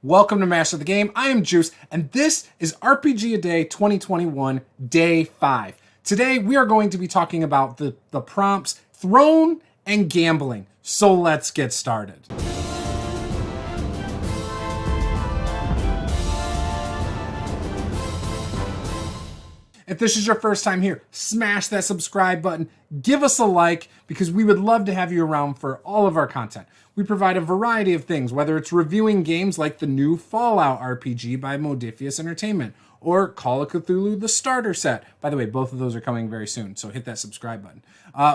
Welcome to Master the Game. I am Juice, and this is RPG A Day 2021, Day 5. Today, we are going to be talking about the prompts Throne and Gambling. So let's get started. If this is your first time here, smash that subscribe button, give us a like, because we would love to have you around for all of our content. We provide a variety of things, whether it's reviewing games like the new Fallout RPG by Modiphius Entertainment, or Call of Cthulhu the Starter Set. By the way, both of those are coming very soon, so hit that subscribe button.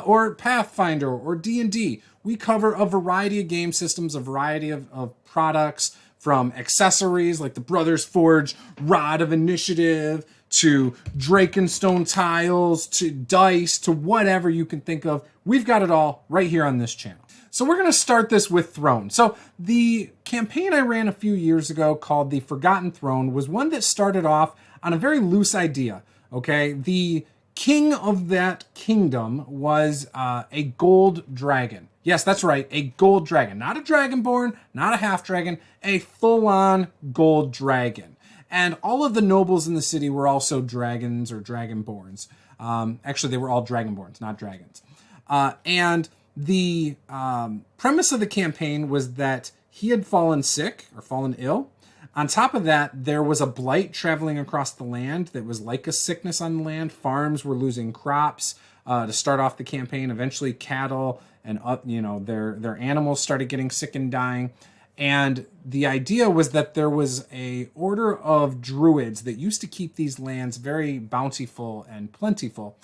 Or Pathfinder, or D&D. We cover a variety of game systems, a variety of products, from accessories like the Brothers Forge Rod of Initiative, to Drakenstone tiles, to dice, to whatever you can think of. We've got it all right here on this channel. So we're going to start this with Throne. So the campaign I ran a few years ago called The Forgotten Throne was one that started off on a very loose idea. Okay, the king of that kingdom was a gold dragon. Yes, that's right, a gold dragon. Not a dragonborn, not a half dragon, a full-on gold dragon. And all of the nobles in the city were also dragons or dragonborns. Actually, they were all dragonborns, not dragons. And the premise of the campaign was that he had fallen sick or fallen ill. On top of that, there was a blight traveling across the land that was like a sickness on the land. Farms were losing crops to start off the campaign. Eventually, cattle and their animals started getting sick and dying. And the idea was that there was a order of druids that used to keep these lands very bountiful and plentiful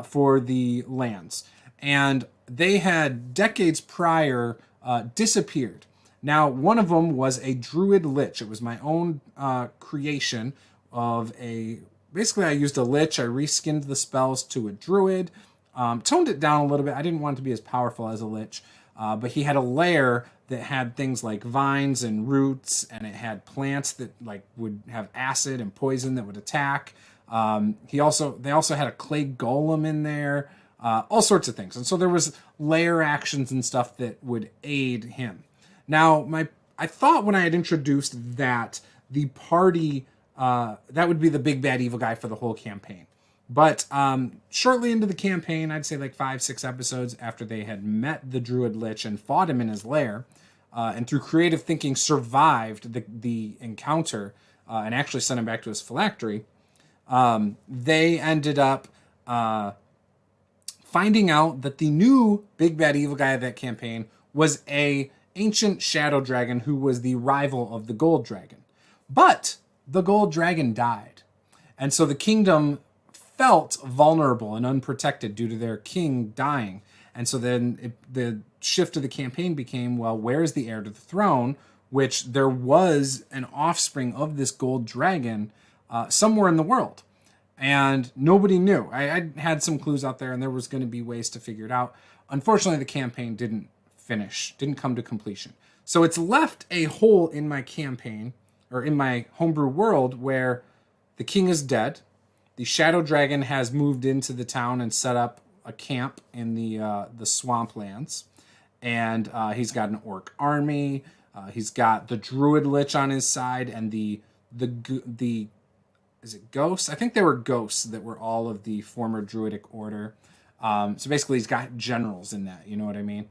for the lands. And they had decades prior disappeared. Now, one of them was a druid lich. It was my own creation of basically I used a lich. I reskinned the spells to a druid, toned it down a little bit. I didn't want it to be as powerful as a lich, but he had a lair that had things like vines and roots, and it had plants that would have acid and poison that would attack. They also had a clay golem in there, all sorts of things. And so there was lair actions and stuff that would aid him. Now, I thought when I had introduced that the party, that would be the big bad evil guy for the whole campaign. But shortly into the campaign, I'd say like 5-6 episodes after they had met the Druid Lich and fought him in his lair, and through creative thinking survived the encounter and actually sent him back to his phylactery, they ended up finding out that the new big bad evil guy of that campaign was a ancient shadow dragon who was the rival of the gold dragon. But the gold dragon died. And so the kingdom felt vulnerable and unprotected due to their king dying. And so then the shift of the campaign became, well, where's the heir to the throne? Which there was an offspring of this gold dragon somewhere in the world. And nobody knew. I had some clues out there, and there was going to be ways to figure it out. Unfortunately, the campaign didn't come to completion. So it's left a hole in my campaign, or in my homebrew world, where the king is dead. The shadow dragon has moved into the town and set up a camp in the swamplands, and he's got an orc army. He's got the druid lich on his side, and the is it ghosts? I think they were ghosts that were all of the former druidic order. So basically, he's got generals in that. You know what I mean?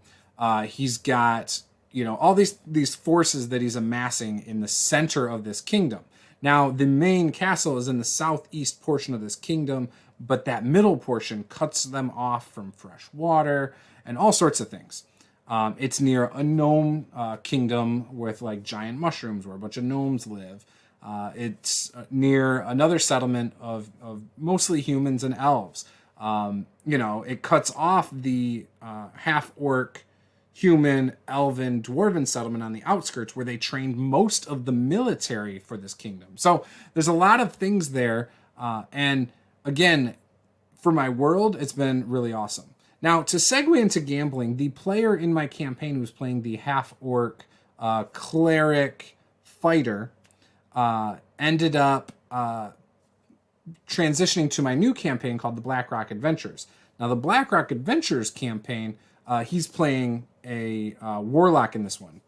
He's got all these forces that he's amassing in the center of this kingdom. Now, the main castle is in the southeast portion of this kingdom, but that middle portion cuts them off from fresh water and all sorts of things. It's near a gnome kingdom with giant mushrooms where a bunch of gnomes live. It's near another settlement of mostly humans and elves. It cuts off the half-orc, human, elven, dwarven settlement on the outskirts where they trained most of the military for this kingdom. So there's a lot of things there. And again, for my world, it's been really awesome. Now, to segue into gambling, the player in my campaign who's playing the half-orc cleric fighter ended up transitioning to my new campaign called the Blackrock Adventures. Now, the Blackrock Adventures campaign, he's playing a warlock in this one,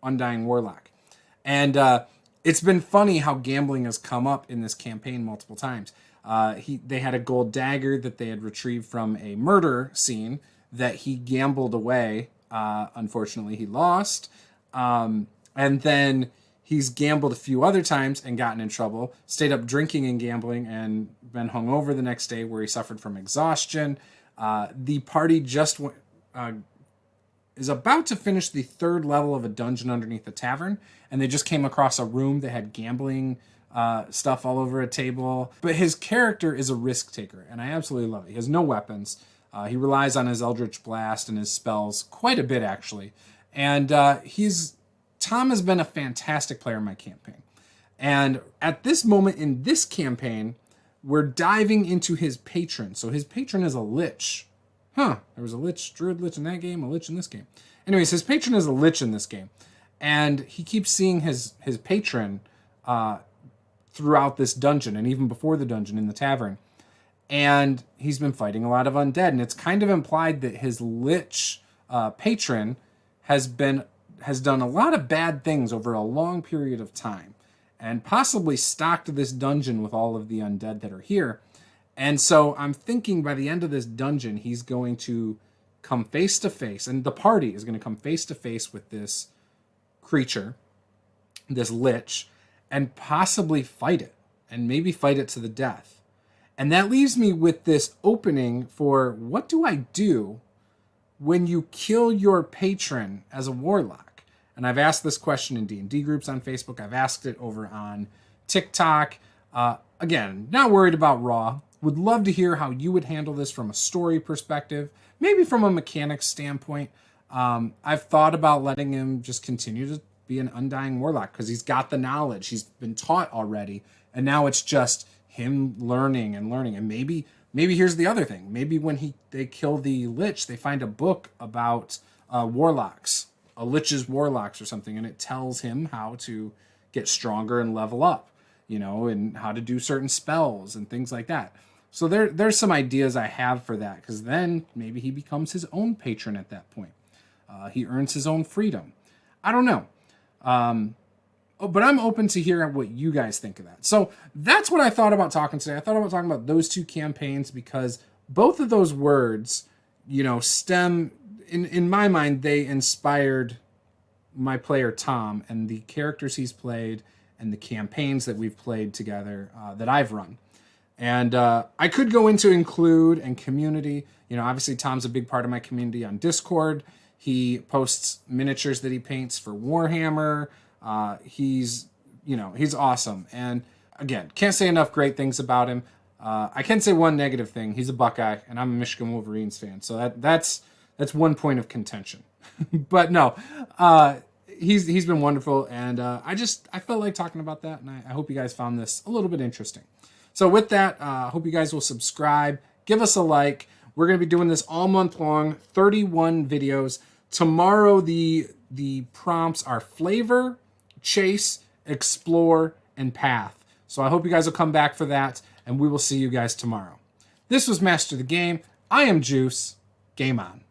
Undying Warlock. And it's been funny how gambling has come up in this campaign multiple times. They had a gold dagger that they had retrieved from a murder scene that he gambled away. Unfortunately, he lost. And then he's gambled a few other times and gotten in trouble, stayed up drinking and gambling and been hungover the next day where he suffered from exhaustion. The party just is about to finish the third level of a dungeon underneath the tavern, and they just came across a room that had gambling stuff all over a table. But his character is a risk taker, and I absolutely love it. He has no weapons. He relies on his Eldritch Blast and his spells quite a bit, actually. And Tom has been a fantastic player in my campaign. And at this moment in this campaign, we're diving into his patron. So his patron is a lich. There was a lich, druid lich in that game, a lich in this game. Anyways, his patron is a lich in this game. And he keeps seeing his patron throughout this dungeon and even before the dungeon in the tavern. And he's been fighting a lot of undead. And it's kind of implied that his lich patron has done a lot of bad things over a long period of time and possibly stocked this dungeon with all of the undead that are here. And so I'm thinking by the end of this dungeon, he's going to come face to face, and the party is going to come face to face with this creature, this lich, and possibly fight it, and maybe fight it to the death. And that leaves me with this opening for what do I do when you kill your patron as a warlock? And I've asked this question in D&D groups on Facebook. I've asked it over on TikTok. Again, not worried about Raw. Would love to hear how you would handle this from a story perspective, maybe from a mechanics standpoint. I've thought about letting him just continue to be an undying warlock because he's got the knowledge. He's been taught already. And now it's just him learning and learning. And maybe here's the other thing. Maybe when they kill the lich, they find a book about warlocks, a lich's warlocks or something, and it tells him how to get stronger and level up, and how to do certain spells and things like that. So there's some ideas I have for that, because then maybe he becomes his own patron at that point. He earns his own freedom. I don't know. But I'm open to hearing what you guys think of that. So that's what I thought about talking today. I thought about talking about those two campaigns because both of those words, stem, in my mind, they inspired my player Tom and the characters he's played and the campaigns that we've played together that I've run. And I could go into include and community. Obviously Tom's a big part of my community on Discord. He posts miniatures that he paints for Warhammer. He's awesome. And again, can't say enough great things about him. I can say one negative thing. He's a Buckeye, and I'm a Michigan Wolverines fan. So that's one point of contention. But no, he's been wonderful. And I felt like talking about that. And I hope you guys found this a little bit interesting. So with that, I hope you guys will subscribe. Give us a like. We're going to be doing this all month long, 31 videos. Tomorrow, the prompts are flavor, chase, explore, and path. So I hope you guys will come back for that, and we will see you guys tomorrow. This was Master the Game. I am Juice. Game on.